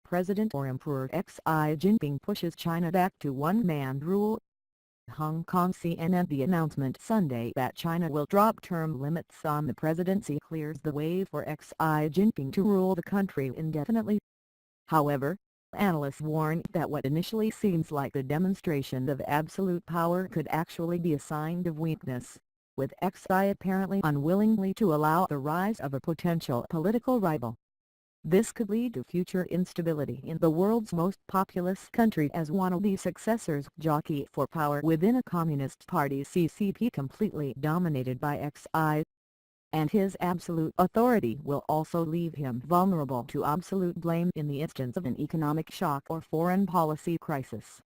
President or Emperor Xi Jinping pushes China back to one-man rule. Hong Kong CNN. The announcement Sunday that China will drop term limits on the presidency clears the way for Xi Jinping to rule the country indefinitely. However, analysts warn that what initially seems like a demonstration of absolute power could actually be a sign of weakness, with Xi apparently unwillingly to allow the rise of a potential political rival. This could lead to future instability in the world's most populous country as wannabe successors jockey for power within a Communist Party CCP completely dominated by Xi. And his absolute authority will also leave him vulnerable to absolute blame in the instance of an economic shock or foreign policy crisis.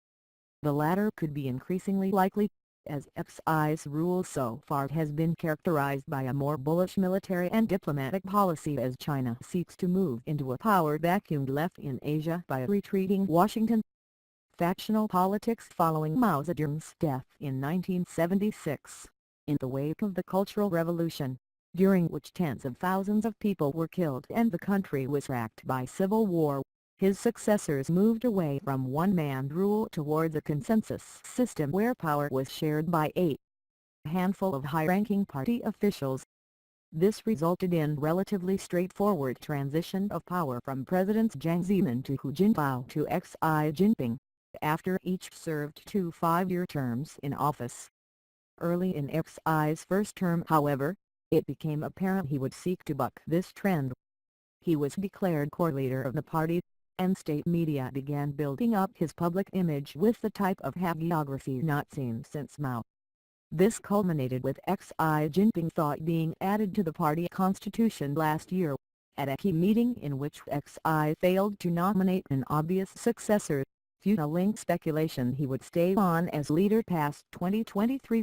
The latter could be increasingly likely, as Xi's rule so far has been characterized by a more bullish military and diplomatic policy as China seeks to move into a power vacuum left in Asia by a retreating Washington. Factional politics. Following Mao Zedong's death in 1976, in the wake of the Cultural Revolution, during which tens of thousands of people were killed and the country was racked by civil war, his successors moved away from one-man rule towards a consensus system where power was shared by a handful of high-ranking party officials. This resulted in relatively straightforward transition of power from Presidents Jiang Zemin to Hu Jintao to Xi Jinping, after each served 2 5-year terms in office. Early in Xi's first term, however, it became apparent he would seek to buck this trend. He was declared core leader of the party, and state media began building up his public image with the type of hagiography not seen since Mao. This culminated with Xi Jinping thought being added to the party constitution last year, at a key meeting in which Xi failed to nominate an obvious successor, fueling speculation he would stay on as leader past 2023.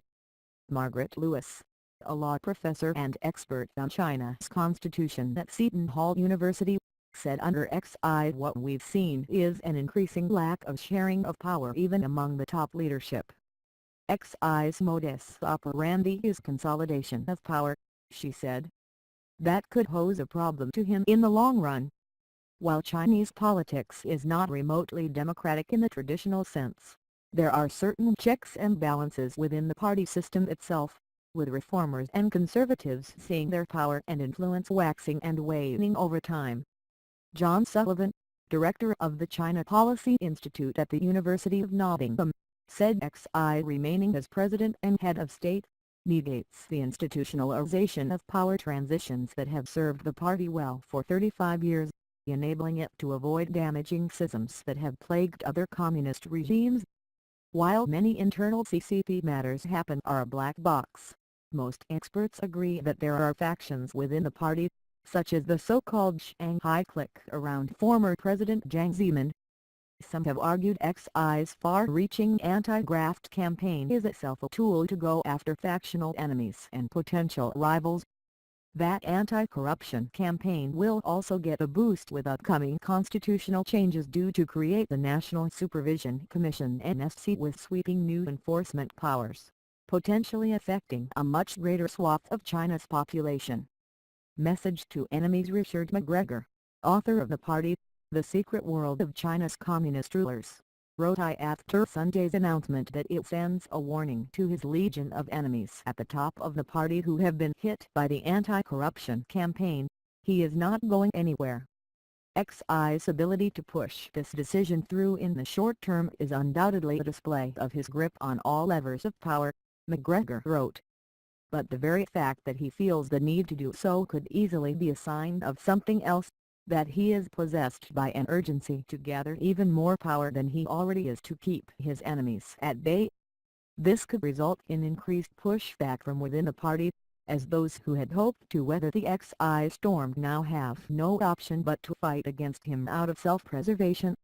Margaret Lewis, a law professor and expert on China's constitution at Seton Hall University, said under Xi what we've seen is an increasing lack of sharing of power even among the top leadership. Xi's modus operandi is consolidation of power, she said. That could pose a problem to him in the long run. While Chinese politics is not remotely democratic in the traditional sense, there are certain checks and balances within the party system itself, with reformers and conservatives seeing their power and influence waxing and waning over time. John Sullivan, director of the China Policy Institute at the University of Nottingham, said Xi remaining as president and head of state negates the institutionalization of power transitions that have served the party well for 35 years, enabling it to avoid damaging schisms that have plagued other communist regimes. While many internal CCP matters are a black box, most experts agree that there are factions within the party, such as the so-called Shanghai clique around former President Jiang Zemin. Some have argued Xi's far-reaching anti-graft campaign is itself a tool to go after factional enemies and potential rivals. That anti-corruption campaign will also get a boost with upcoming constitutional changes due to create the National Supervision Commission (NSC) with sweeping new enforcement powers, potentially affecting a much greater swath of China's population. Message to Enemies. Richard McGregor, author of The Party, The Secret World of China's Communist Rulers, wrote after Sunday's announcement that it sends a warning to his legion of enemies at the top of the party who have been hit by the anti-corruption campaign: he is not going anywhere. Xi's ability to push this decision through in the short term is undoubtedly a display of his grip on all levers of power, McGregor wrote. But the very fact that he feels the need to do so could easily be a sign of something else, that he is possessed by an urgency to gather even more power than he already is to keep his enemies at bay. This could result in increased pushback from within the party, as those who had hoped to weather the Xi storm now have no option but to fight against him out of self-preservation.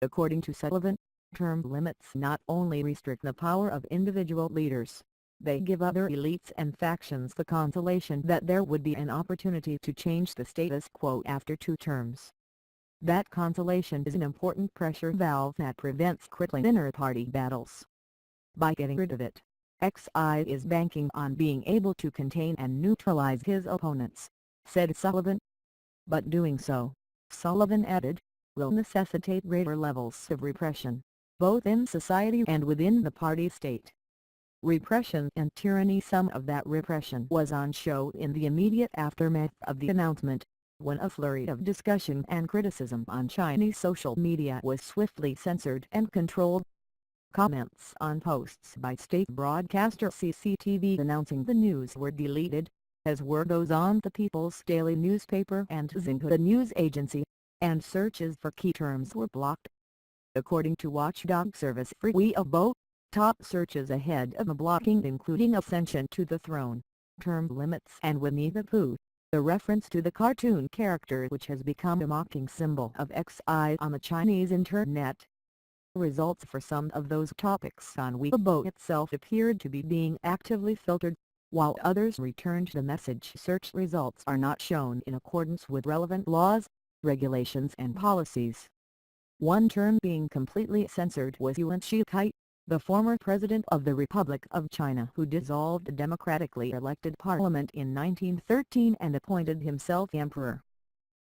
According to Sullivan, term limits not only restrict the power of individual leaders, they give other elites and factions the consolation that there would be an opportunity to change the status quo after 2 terms. That consolation is an important pressure valve that prevents crippling inter-party battles. By getting rid of it, Xi is banking on being able to contain and neutralize his opponents, said Sullivan. But doing so, Sullivan added, will necessitate greater levels of repression, both in society and within the party state. Repression and tyranny. Some of that repression was on show in the immediate aftermath of the announcement, when a flurry of discussion and criticism on Chinese social media was swiftly censored and controlled. Comments on posts by state broadcaster CCTV announcing the news were deleted, as word goes on the People's Daily newspaper and Xinhua the news agency, and searches for key terms were blocked. According to watchdog service Free Weibo, top searches ahead of the blocking including ascension to the throne, term limits and Winnie the Pooh, the reference to the cartoon character which has become a mocking symbol of Xi on the Chinese internet. Results for some of those topics on Weibo itself appeared to be being actively filtered, while others returned the message. Search results are not shown in accordance with relevant laws, regulations and policies. One term being completely censored was Yuan Shikai, the former president of the Republic of China who dissolved a democratically elected parliament in 1913 and appointed himself emperor.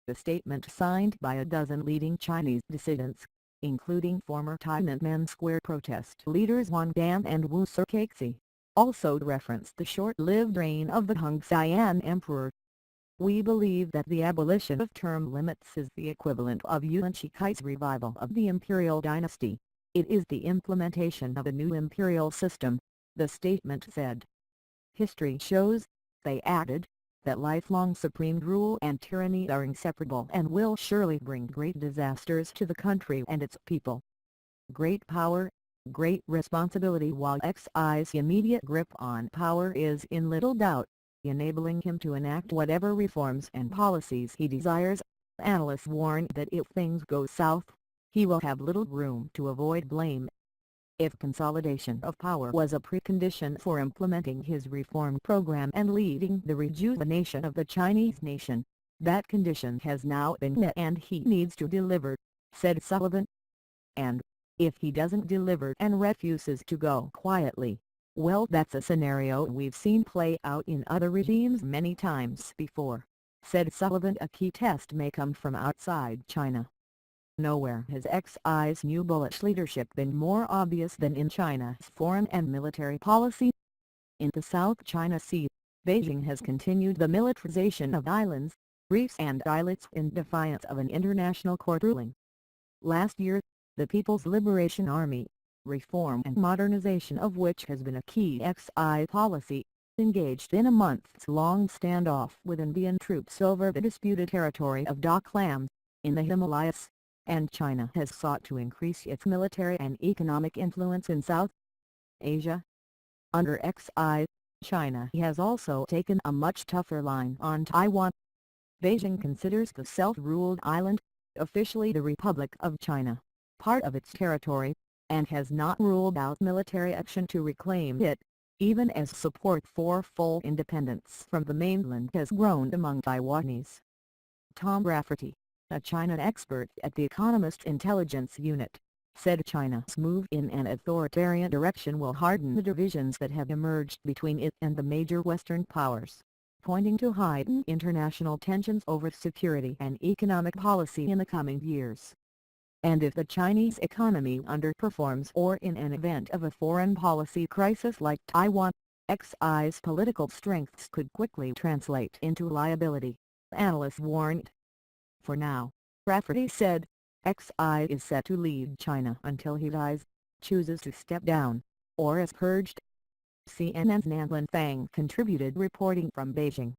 The statement signed by a dozen leading Chinese dissidents, including former Tiananmen Square protest leaders Wang Dan and Wu Sirkeixi, also referenced the short-lived reign of the Hung Xian emperor. We believe that the abolition of term limits is the equivalent of Yuan Shikai's revival of the imperial dynasty. It is the implementation of a new imperial system, the statement said. History shows, they added, that lifelong supreme rule and tyranny are inseparable and will surely bring great disasters to the country and its people. Great power, great responsibility. While Xi's immediate grip on power is in little doubt, enabling him to enact whatever reforms and policies he desires, analysts warn that if things go south, he will have little room to avoid blame. If consolidation of power was a precondition for implementing his reform program and leading the rejuvenation of the Chinese nation, that condition has now been met and he needs to deliver, said Sullivan. And, if he doesn't deliver and refuses to go quietly, well, that's a scenario we've seen play out in other regimes many times before, said Sullivan. A key test may come from outside China. Nowhere has Xi's new bullish leadership been more obvious than in China's foreign and military policy. In the South China Sea, Beijing has continued the militarization of islands, reefs and islets in defiance of an international court ruling. Last year, the People's Liberation Army, reform and modernization of which has been a key Xi policy, engaged in a months-long standoff with Indian troops over the disputed territory of Doklam, in the Himalayas, and China has sought to increase its military and economic influence in South Asia. Under Xi, China has also taken a much tougher line on Taiwan. Beijing considers the self-ruled island, officially the Republic of China, part of its territory, and has not ruled out military action to reclaim it, even as support for full independence from the mainland has grown among Taiwanese. Tom Rafferty, a China expert at the Economist Intelligence Unit, said China's move in an authoritarian direction will harden the divisions that have emerged between it and the major Western powers, pointing to heightened international tensions over security and economic policy in the coming years. And if the Chinese economy underperforms or in an event of a foreign policy crisis like Taiwan, Xi's political strengths could quickly translate into liability, analysts warned. For now, Rafferty said, Xi is set to lead China until he dies, chooses to step down, or is purged. CNN's Nan Fang contributed reporting from Beijing.